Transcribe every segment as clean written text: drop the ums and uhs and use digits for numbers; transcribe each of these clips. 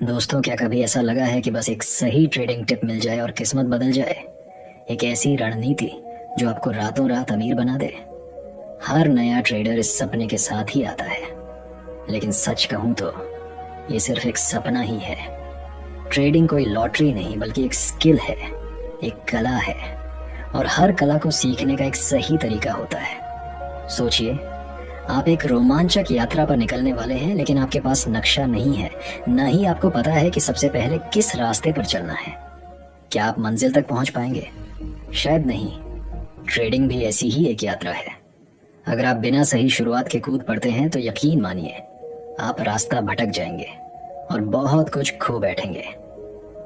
दोस्तों, क्या कभी ऐसा लगा है कि बस एक सही ट्रेडिंग टिप मिल जाए और किस्मत बदल जाए? एक ऐसी रणनीति जो आपको रातों रात अमीर बना दे। हर नया ट्रेडर इस सपने के साथ ही आता है, लेकिन सच कहूं तो ये सिर्फ एक सपना ही है। ट्रेडिंग कोई लॉटरी नहीं, बल्कि एक स्किल है, एक कला है। और हर कला को सीखने का एक सही तरीका होता है। सोचिए, आप एक रोमांचक यात्रा पर निकलने वाले हैं, लेकिन आपके पास नक्शा नहीं है, न ही आपको पता है कि सबसे पहले किस रास्ते पर चलना है। क्या आप मंजिल तक पहुंच पाएंगे? शायद नहीं। ट्रेडिंग भी ऐसी ही एक यात्रा है। अगर आप बिना सही शुरुआत के कूद पड़ते हैं तो यकीन मानिए, आप रास्ता भटक जाएंगे और बहुत कुछ खो बैठेंगे।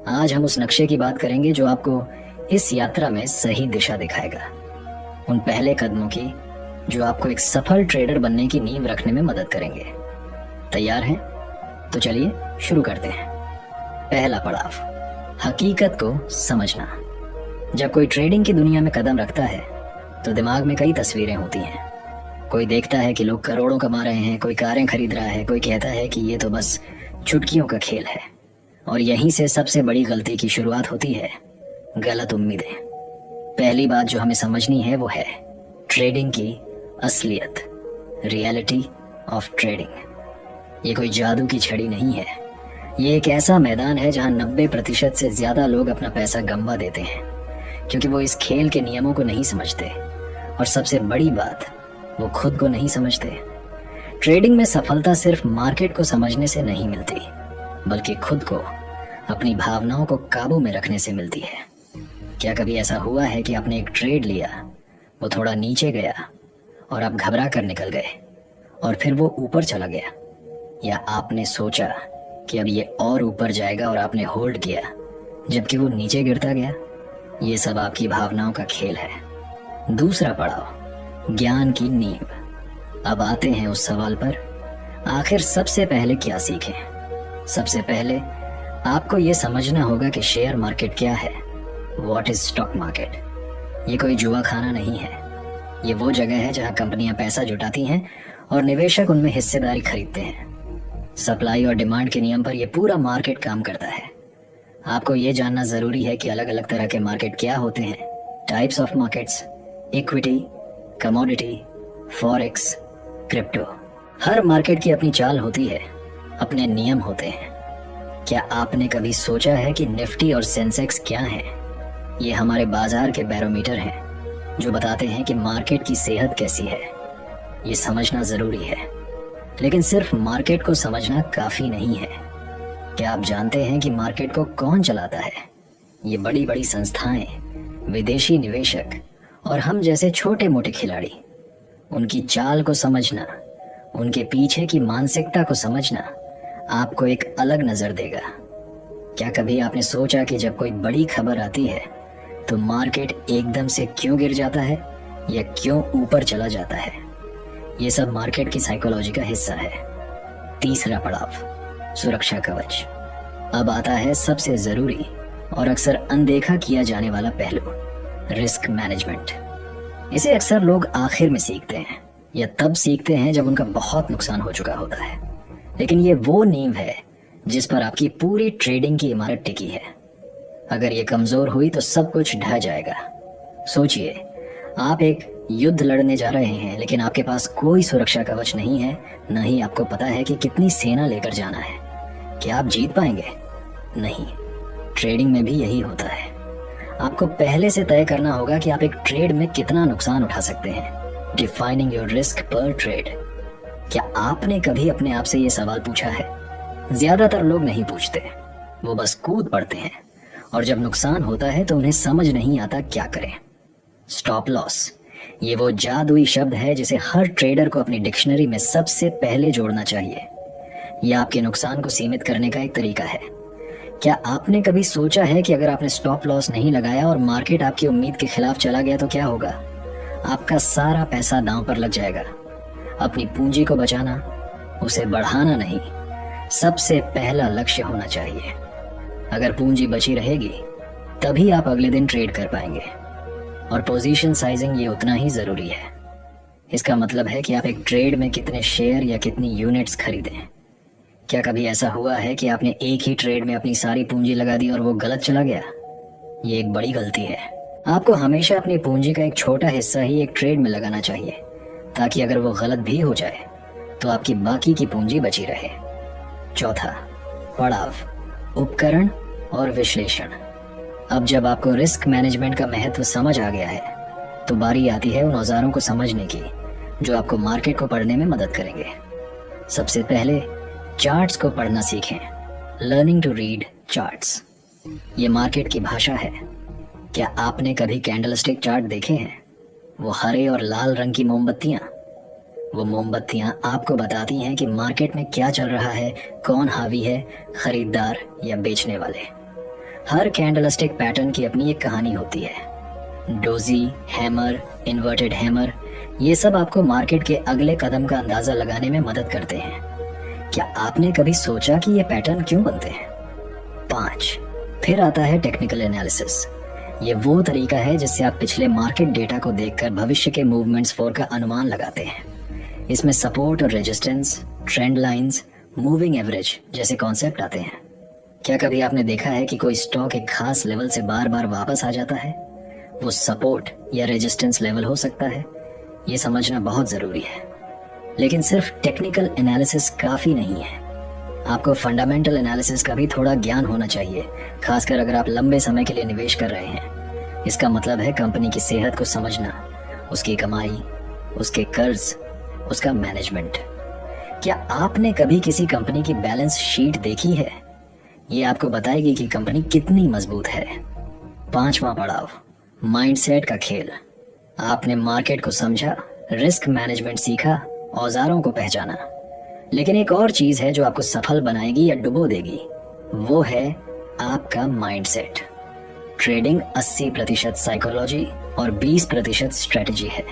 आज हम उस नक्शे की बात करेंगे जो आपको इस यात्रा में सही दिशा दिखाएगा। उन पहले कदमों की जो आपको एक सफल ट्रेडर बनने की नींव रखने में मदद करेंगे। तैयार हैं? तो चलिए शुरू करते हैं। पहला पड़ाव, हकीकत को समझना। जब कोई ट्रेडिंग की दुनिया में कदम रखता है तो दिमाग में कई तस्वीरें होती हैं। कोई देखता है कि लोग करोड़ों कमा रहे हैं, कोई कारें खरीद रहा है, कोई कहता है कि ये तो बस चुटकियों का खेल है। और यहीं से सबसे बड़ी गलती की शुरुआत होती है, गलत उम्मीदें। पहली बात जो हमें समझनी है वो है ट्रेडिंग की असलियत, रियलिटी ऑफ ट्रेडिंग। ये कोई जादू की छड़ी नहीं है। ये एक ऐसा मैदान है जहां 90% से ज्यादा लोग अपना पैसा गंवा देते हैं, क्योंकि वो इस खेल के नियमों को नहीं समझते। और सबसे बड़ी बात, वो खुद को नहीं समझते। ट्रेडिंग में सफलता सिर्फ मार्केट को समझने से नहीं मिलती, बल्कि खुद को, अपनी भावनाओं को काबू में रखने से मिलती है। क्या कभी ऐसा हुआ है कि आपने एक ट्रेड लिया, वो थोड़ा नीचे गया और आप घबरा कर निकल गए, और फिर वो ऊपर चला गया? या आपने सोचा कि अब ये और ऊपर जाएगा और आपने होल्ड किया, जबकि वो नीचे गिरता गया? ये सब आपकी भावनाओं का खेल है। दूसरा पड़ाव, ज्ञान की नींव। अब आते हैं उस सवाल पर, आखिर सबसे पहले क्या सीखें? सबसे पहले आपको ये समझना होगा कि शेयर मार्केट क्या है। What is stock market? ये कोई जुआ खाना नहीं है। ये वो जगह है जहां कंपनियां पैसा जुटाती हैं और निवेशक उनमें हिस्सेदारी खरीदते हैं। सप्लाई और डिमांड के नियम पर यह पूरा मार्केट काम करता है। आपको ये जानना जरूरी है कि अलग अलग तरह के मार्केट क्या होते हैं। Types of markets, equity, commodity, forex, crypto. Her market की अपनी चाल होती है, अपने नियम होते हैं। क्या आपने कभी सोचा है कि निफ्टी और सेंसेक्स क्या हैं? ये हमारे बाजार के बैरोमीटर हैं, जो बताते हैं कि मार्केट की सेहत कैसी है। ये समझना जरूरी है, लेकिन सिर्फ मार्केट को समझना काफी नहीं है। क्या आप जानते हैं कि मार्केट को कौन चलाता है? ये बड़ी बड़ी संस्थाएं, विदेशी निवेशक और हम जैसे छोटे मोटे खिलाड़ी। उनकी चाल को समझना, उनके पीछे की मानसिकता को समझना आपको एक अलग नजर देगा। क्या कभी आपने सोचा कि जब कोई बड़ी खबर आती है तो मार्केट एकदम से क्यों गिर जाता है या क्यों ऊपर चला जाता है? ये सब मार्केट की साइकोलॉजी का हिस्सा है। तीसरा पड़ाव, सुरक्षा कवच। अब आता है सबसे जरूरी और अक्सर अनदेखा किया जाने वाला पहलू, रिस्क मैनेजमेंट। इसे अक्सर लोग आखिर में सीखते हैं या तब सीखते हैं जब उनका बहुत नुकसान हो चुका होता है। लेकिन ये वो नींव है जिस पर आपकी पूरी ट्रेडिंग की इमारत टिकी है। अगर ये कमजोर हुई तो सब कुछ ढह जाएगा। सोचिए, आप एक युद्ध लड़ने जा रहे हैं, लेकिन आपके पास कोई सुरक्षा कवच नहीं है, न ही आपको पता है कि कितनी सेना लेकर जाना है। क्या आप जीत पाएंगे? नहीं। ट्रेडिंग में भी यही होता है। आपको पहले से तय करना होगा कि आप एक ट्रेड में कितना नुकसान उठा सकते हैं। डिफाइनिंग योर रिस्क पर ट्रेड। क्या आपने कभी अपने आप से ये सवाल पूछा है? ज्यादातर लोग नहीं पूछते, वो बस कूद पड़ते हैं, और जब नुकसान होता है तो उन्हें समझ नहीं आता क्या करें। स्टॉप लॉस, ये वो जादुई शब्द है जिसे हर ट्रेडर को अपनी डिक्शनरी में सबसे पहले जोड़ना चाहिए। यह आपके नुकसान को सीमित करने का एक तरीका है। क्या आपने कभी सोचा है कि अगर आपने स्टॉप लॉस नहीं लगाया और मार्केट आपकी उम्मीद के खिलाफ चला गया तो क्या होगा? आपका सारा पैसा दांव पर लग जाएगा। अपनी पूंजी को बचाना, उसे बढ़ाना नहीं, सबसे पहला लक्ष्य होना चाहिए। अगर पूंजी बची रहेगी तभी आप अगले दिन ट्रेड कर पाएंगे। और पोजीशन साइजिंग ये उतना ही जरूरी है। इसका मतलब है कि आप एक ट्रेड में कितने शेयर या कितनी यूनिट्स खरीदें। क्या कभी ऐसा हुआ है कि आपने एक ही ट्रेड में अपनी सारी पूंजी लगा दी और वो गलत चला गया? ये एक बड़ी गलती है। आपको हमेशा अपनी पूंजी का एक छोटा हिस्सा ही एक ट्रेड में लगाना चाहिए, ताकि अगर वो गलत भी हो जाए तो आपकी बाकी की पूंजी बची रहे। चौथा पड़ाव, उपकरण और विश्लेषण। अब जब आपको रिस्क मैनेजमेंट का महत्व समझ आ गया है तो बारी आती है उन औजारों को समझने की जो आपको मार्केट को पढ़ने में मदद करेंगे। सबसे पहले चार्ट्स को पढ़ना सीखें। लर्निंग टू रीड चार्ट्स, ये मार्केट की भाषा है। क्या आपने कभी कैंडलस्टिक चार्ट देखे हैं? वो हरे और लाल रंग की मोमबत्तियां। वो मोमबत्तियां आपको बताती हैं कि मार्केट में क्या चल रहा है, कौन हावी है, खरीदार या बेचने वाले। हर कैंडलस्टिक पैटर्न की अपनी एक कहानी होती है। डोजी, हैमर, इन्वर्टेड हैमर, ये सब आपको मार्केट के अगले कदम का अंदाजा लगाने में मदद करते हैं। क्या आपने कभी सोचा कि ये पैटर्न क्यों बनते हैं? 5, फिर आता है टेक्निकल एनालिसिस। ये वो तरीका है जिससे आप पिछले मार्केट डेटा को देखकर भविष्य के मूवमेंट्स फॉर का अनुमान लगाते हैं। इसमें सपोर्ट और resistance, trend lines, moving average जैसे कॉन्सेप्ट आते हैं। क्या कभी आपने देखा है कि कोई स्टॉक एक खास लेवल से बार बार वापस आ जाता है? वो सपोर्ट या रेजिस्टेंस लेवल हो सकता है। ये समझना बहुत ज़रूरी है। लेकिन सिर्फ टेक्निकल एनालिसिस काफ़ी नहीं है, आपको फंडामेंटल एनालिसिस का भी थोड़ा ज्ञान होना चाहिए, खासकर अगर आप लंबे समय के लिए निवेश कर रहे हैं। इसका मतलब है कंपनी की सेहत को समझना, उसकी कमाई, उसके कर्ज, उसका मैनेजमेंट। क्या आपने कभी किसी कंपनी की बैलेंस शीट देखी है? ये आपको बताएगी कि कंपनी कितनी मजबूत है। 5वां पड़ाव, माइंडसेट का खेल। आपने मार्केट को समझा, रिस्क मैनेजमेंट सीखा, औजारों को पहचाना, लेकिन एक और चीज है जो आपको सफल बनाएगी या डुबो देगी, वो है आपका माइंडसेट। ट्रेडिंग 80% साइकोलॉजी और 20% स्ट्रेटजी है।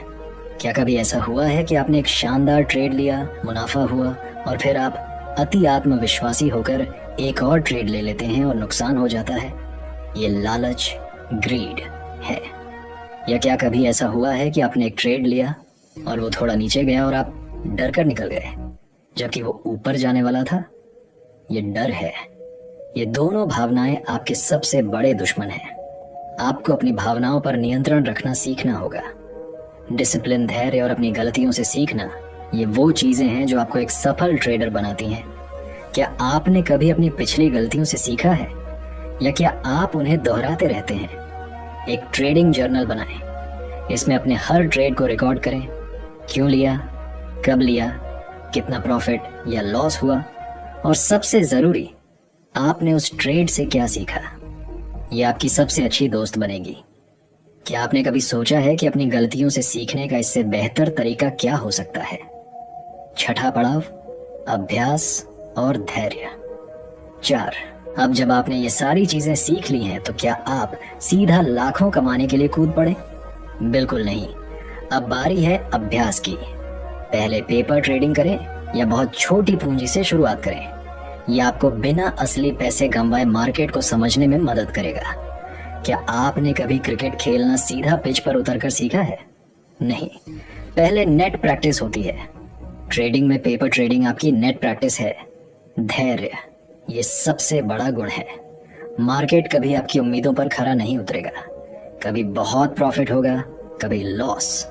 क्या कभी ऐसा हुआ है कि आपने एक शानदार ट्रेड लिया, मुनाफा हुआ और फिर आप अति आत्मविश्वासी होकर एक और ट्रेड ले लेते हैं और नुकसान हो जाता है? ये लालच, ग्रीड है। या क्या कभी ऐसा हुआ है कि आपने एक ट्रेड लिया और वो थोड़ा नीचे गया और आप डर कर निकल गए, जबकि वो ऊपर जाने वाला था? ये डर है। ये दोनों भावनाएं आपके सबसे बड़े दुश्मन हैं। आपको अपनी भावनाओं पर नियंत्रण रखना सीखना होगा। डिसिप्लिन, धैर्य और अपनी गलतियों से सीखना, ये वो चीजें हैं जो आपको एक सफल ट्रेडर बनाती हैं। क्या आपने कभी अपनी पिछली गलतियों से सीखा है, या क्या आप उन्हें दोहराते रहते हैं? एक ट्रेडिंग जर्नल बनाएं। इसमें अपने हर ट्रेड को रिकॉर्ड करें। क्यों लिया, कब लिया, कितना प्रॉफिट या लॉस हुआ, और सबसे जरूरी, आपने उस ट्रेड से क्या सीखा। यह आपकी सबसे अच्छी दोस्त बनेगी। क्या आपने कभी सोचा है कि अपनी गलतियों से सीखने का इससे बेहतर तरीका क्या हो सकता है? 6ठा पड़ाव, अभ्यास और धैर्य। 4, अब जब आपने ये सारी चीजें सीख ली हैं तो क्या आप सीधा लाखों कमाने के लिए कूद पड़े? बिल्कुल नहीं। अब बारी है अभ्यास की। पहले पेपर ट्रेडिंग करें या बहुत छोटी पूंजी से शुरुआत करें। यह आपको बिना असली पैसे गंवाए मार्केट को समझने में मदद करेगा। क्या आपने कभी क्रिकेट खेलना सीधा पिच पर उतरकर सीखा है? नहीं, पहले नेट प्रैक्टिस होती है। ट्रेडिंग में पेपर ट्रेडिंग आपकी नेट प्रैक्टिस है। धैर्य, ये सबसे बड़ा गुण है। मार्केट कभी आपकी उम्मीदों पर खरा नहीं उतरेगा। कभी बहुत प्रॉफिट होगा, कभी लॉस।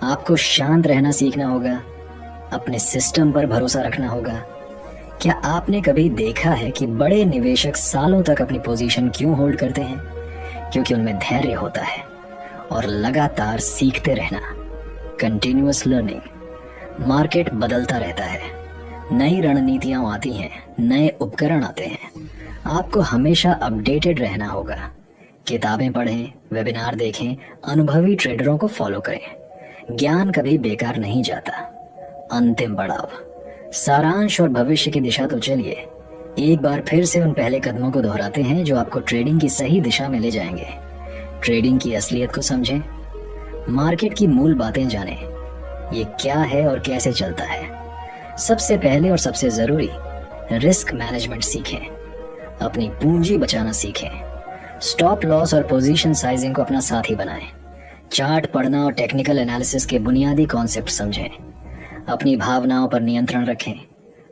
आपको शांत रहना सीखना होगा, अपने सिस्टम पर भरोसा रखना होगा। क्या आपने कभी देखा है कि बड़े निवेशक सालों तक अपनी पोजीशन क्यों होल्ड करते हैं? क्योंकि उनमें धैर्य होता है और लगातार सीखते रहना, कंटिन्यूअस लर्निंग। मार्केट बदलता रहता है, नई रणनीतियां आती हैं, नए उपकरण आते हैं। आपको हमेशा अपडेटेड रहना होगा। किताबें पढ़ें, वेबिनार देखें, अनुभवी ट्रेडरों को फॉलो करें। ज्ञान कभी बेकार नहीं जाता। अंतिम पड़ाव, सारांश और भविष्य की दिशा। तो चलिए एक बार फिर से उन पहले कदमों को दोहराते हैं जो आपको ट्रेडिंग की सही दिशा में ले जाएंगे। ट्रेडिंग की असलियत को समझें, मार्केट की मूल बातें जानें, ये क्या है और कैसे चलता है। सबसे पहले और सबसे जरूरी, रिस्क मैनेजमेंट सीखें, अपनी पूंजी बचाना सीखें, स्टॉप लॉस और पोजीशन साइजिंग को अपना साथी बनाएं, चार्ट पढ़ना और टेक्निकल एनालिसिस के बुनियादी कॉन्सेप्ट समझें, अपनी भावनाओं पर नियंत्रण रखें,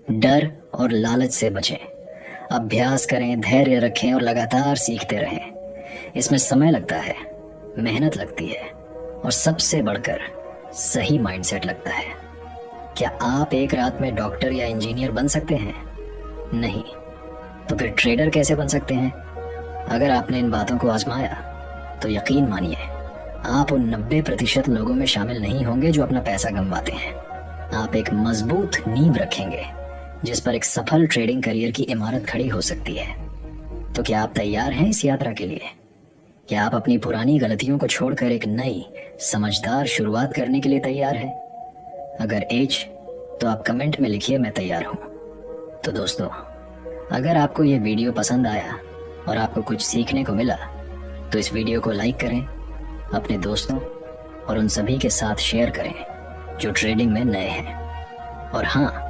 डर और लालच से बचें। अभ्यास करें, धैर्य रखें और लगातार सीखते रहें। इसमें समय लगता है, मेहनत लगती है और सबसे बढ़कर सही माइंडसेट लगता है। क्या आप एक रात में डॉक्टर या इंजीनियर बन सकते हैं? नहीं। तो फिर ट्रेडर कैसे बन सकते हैं? अगर आपने इन बातों को आजमाया तो यकीन मानिए आप उन 90% लोगों में शामिल नहीं होंगे जो अपना पैसा गंवाते हैं। आप एक मजबूत नींव रखेंगे जिस पर एक सफल ट्रेडिंग करियर की इमारत खड़ी हो सकती है। तो क्या आप तैयार हैं इस यात्रा के लिए? क्या आप अपनी पुरानी गलतियों को छोड़कर एक नई समझदार शुरुआत करने के लिए तैयार हैं? अगर एज तो आप कमेंट में लिखिए मैं तैयार हूं। तो दोस्तों, अगर आपको ये वीडियो पसंद आया और आपको कुछ सीखने को मिला तो इस वीडियो को लाइक करें, अपने दोस्तों और उन सभी के साथ शेयर करें जो ट्रेडिंग में नए हैं। और हाँ,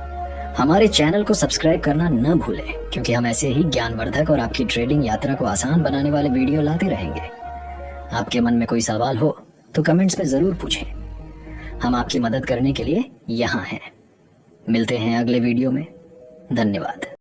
हमारे चैनल को सब्सक्राइब करना न भूलें, क्योंकि हम ऐसे ही ज्ञानवर्धक और आपकी ट्रेडिंग यात्रा को आसान बनाने वाले वीडियो लाते रहेंगे। आपके मन में कोई सवाल हो तो कमेंट्स में ज़रूर पूछें, हम आपकी मदद करने के लिए यहाँ हैं। मिलते हैं अगले वीडियो में। धन्यवाद।